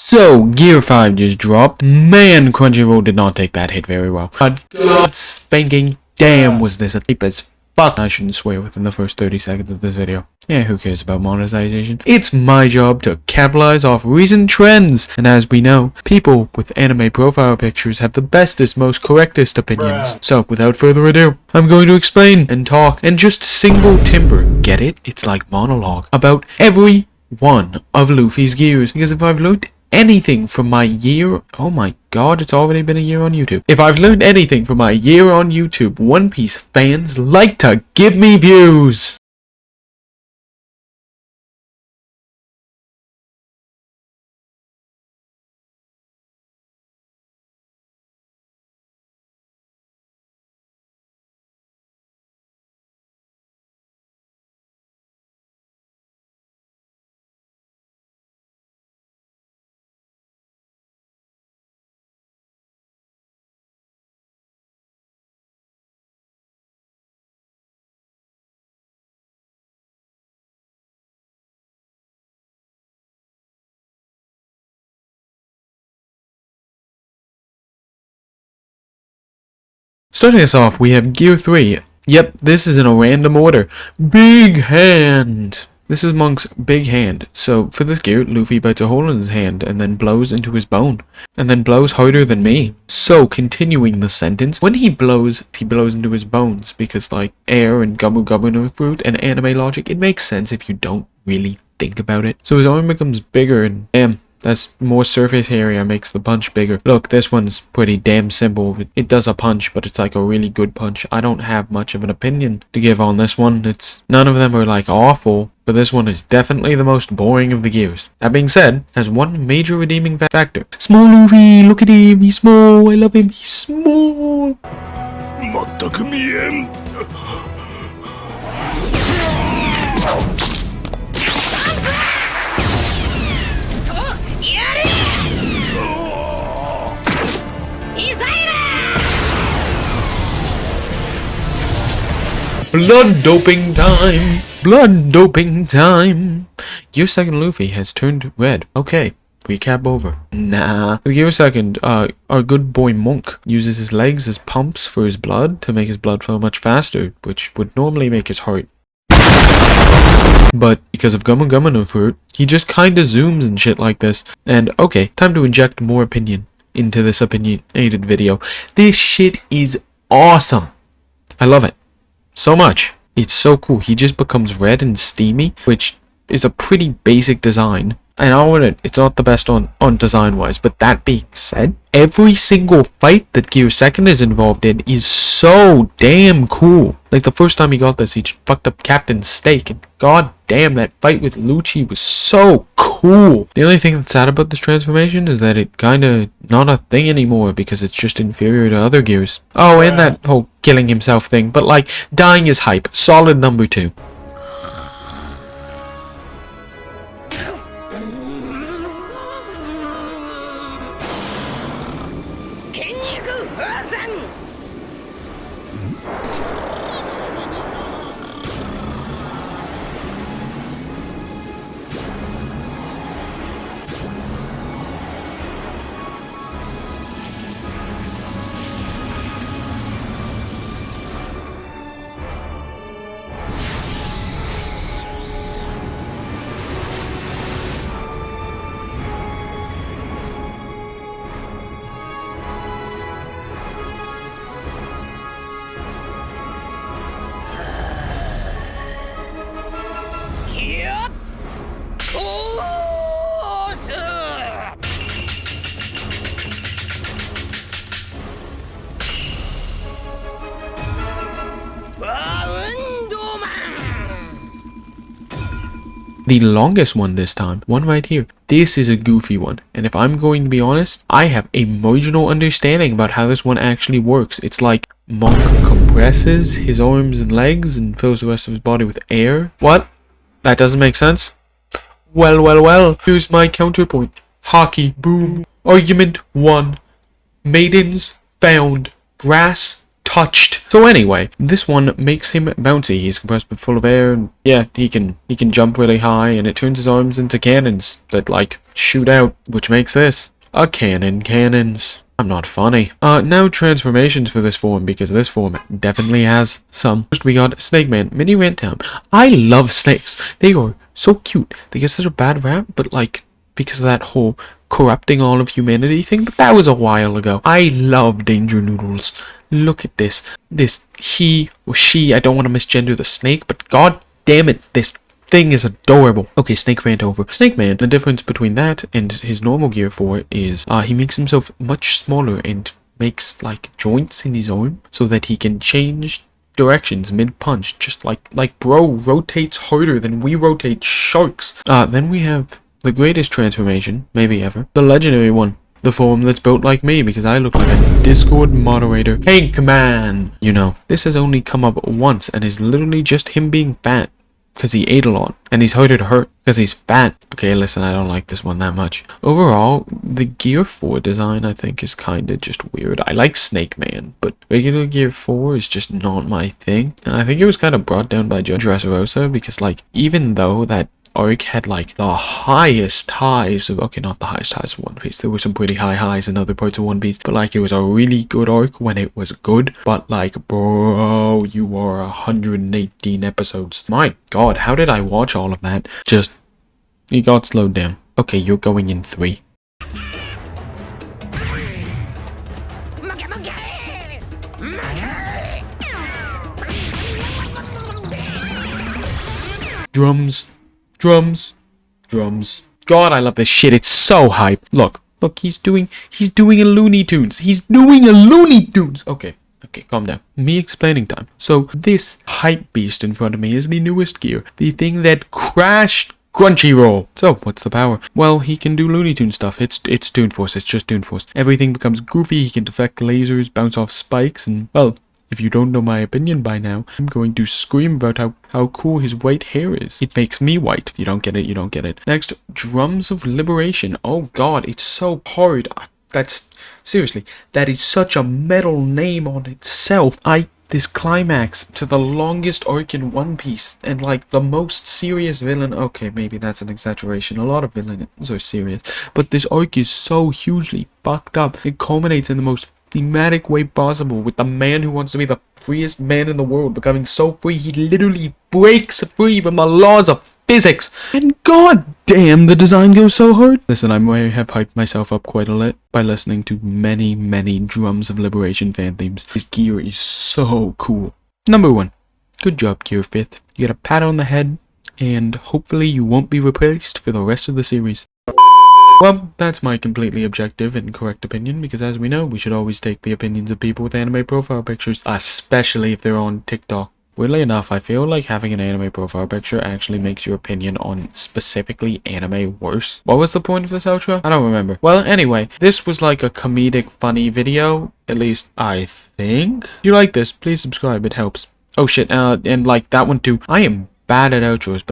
So, Gear 5 just dropped. Man, Crunchyroll did not take that hit very well. But god spanking damn was this a tape as fuck. I shouldn't swear within the first 30 seconds of this video. Yeah, who cares about monetization? It's my job to capitalize off recent trends. And as we know, people with anime profile pictures have the bestest, most correctest opinions. So, without further ado, I'm going to explain and talk and just single timber, get it? It's like monologue, about every one of Luffy's gears. Because if I've learned anything from my year, oh my god, it's already been a year on YouTube. If I've learned anything from my year on YouTube, One Piece fans like to give me views. Starting us off, we have Gear 3. Yep, this is in a random order. Big Hand! This is Monk's big hand. So, for this gear, Luffy bites a hole in his hand and then blows into his bone. And then blows harder than me. So, continuing the sentence, when he blows into his bones. Because, like, air and gubble gubble fruit and anime logic, it makes sense if you don't really think about it. So his arm becomes bigger and damn. That's more surface area makes the punch bigger. Look, this one's pretty damn simple. It does a punch, but it's like a really good punch. I don't have much of an opinion to give on this one. None of them are like awful, but this one is definitely the most boring of the gears. That being said, has one major redeeming factor. Small Luffy, look at him, he's small, I love him, he's small. Blood doping time! Blood doping time! Gear 2nd Luffy has turned red. Okay, recap over. Nah. Gear 2nd, our good boy Monk uses his legs as pumps for his blood to make his blood flow much faster, which would normally make his heart. But because of Gumma Gumma no fruit, he just kinda zooms and shit like this. And okay, time to inject more opinion into this opinionated video. This shit is awesome. I love it. So much. It's so cool. He just becomes red and steamy, which is a pretty basic design. And I'll admit, it's not the best on design wise, but that being said, every single fight that Gear 2nd is involved in is so damn cool. Like the first time he got this, he just fucked up Captain Steak, and god damn, that fight with Lucci was so cool. The only thing that's sad about this transformation is that it kinda not a thing anymore because it's just inferior to other gears. Oh, and that whole killing himself thing, but like, dying is hype. Solid number 2. The longest one this time, one right here. This is a goofy one, and if I'm going to be honest, I have a marginal understanding about how this one actually works. It's like Monk compresses his arms and legs and fills the rest of his body with air. What? That doesn't make sense? Well, here's my counterpoint. Hockey, boom. Argument 1. Maidens found. Grass touched. So anyway, this one makes him bouncy. He's compressed but full of air, and yeah, he can jump really high, and it turns his arms into cannons that like shoot out, which makes this a cannons. I'm not funny. Now transformations for this form, because this form definitely has some. First we got Snake Man, Mini Rant Town. I love snakes. They are so cute. They get such a bad rap, but like, because of that whole corrupting all of humanity thing, but that was a while ago. I love Danger Noodles. Look at this. This he or she, I don't want to misgender the snake, but god damn it, this thing is adorable. Okay, Snake rant over. Snake Man, the difference between that and his normal gear 4 is he makes himself much smaller and makes like joints in his arm so that he can change directions mid-punch, just like bro rotates harder than we rotate sharks. Then we have the greatest transformation, maybe ever, the legendary one. The form that's built like me, because I look like a Discord moderator. Hank Man! You know, this has only come up once and is literally just him being fat. Because he ate a lot. And he's harder to hurt because he's fat. Okay, listen, I don't like this one that much. Overall, the Gear 4 design, I think, is kind of just weird. I like Snake Man, but regular Gear 4 is just not my thing. And I think it was kind of brought down by Dressrosa because, like, even though that arc had like the highest highs of, okay, not the highest highs of One Piece, there were some pretty high highs in other parts of One Piece, but like it was a really good arc when it was good. But like, bro, you are 118 episodes. My god, how did I watch all of that? Just, it got slowed down. Okay, you're going in 3. Drums. God, I love this shit. It's so hype. Look, he's doing a Looney Tunes. Okay, calm down. Me explaining time. So this hype beast in front of me is the newest gear. The thing that crashed Crunchyroll. So, what's the power? Well, he can do Looney Tunes stuff. It's Toon Force. It's just Toon Force. Everything becomes goofy. He can deflect lasers, bounce off spikes, and, well, if you don't know my opinion by now, I'm going to scream about how cool his white hair is. It makes me white. If you don't get it, you don't get it. Next, Drums of Liberation. Oh god, it's so hard. Seriously, that is such a metal name on itself. This climax to the longest arc in One Piece and like the most serious villain. Okay, maybe that's an exaggeration. A lot of villains are serious, but this arc is so hugely fucked up. It culminates in the most thematic way possible with the man who wants to be the freest man in the world becoming so free he literally breaks free from the laws of physics. And god damn, the design goes so hard. Listen, I may have hyped myself up quite a lot by listening to many Drums of Liberation fan themes. His gear is so cool. Number 1. Good job, Gear 5th. You get a pat on the head, and hopefully you won't be replaced for the rest of the series. Well, that's my completely objective and correct opinion, because as we know, we should always take the opinions of people with anime profile pictures, especially if they're on TikTok. Weirdly enough, I feel like having an anime profile picture actually makes your opinion on specifically anime worse. What was the point of this outro? I don't remember. Well, anyway, this was like a comedic, funny video, at least I think. If you like this, please subscribe, it helps. Oh shit, and like that one too. I am bad at outros, but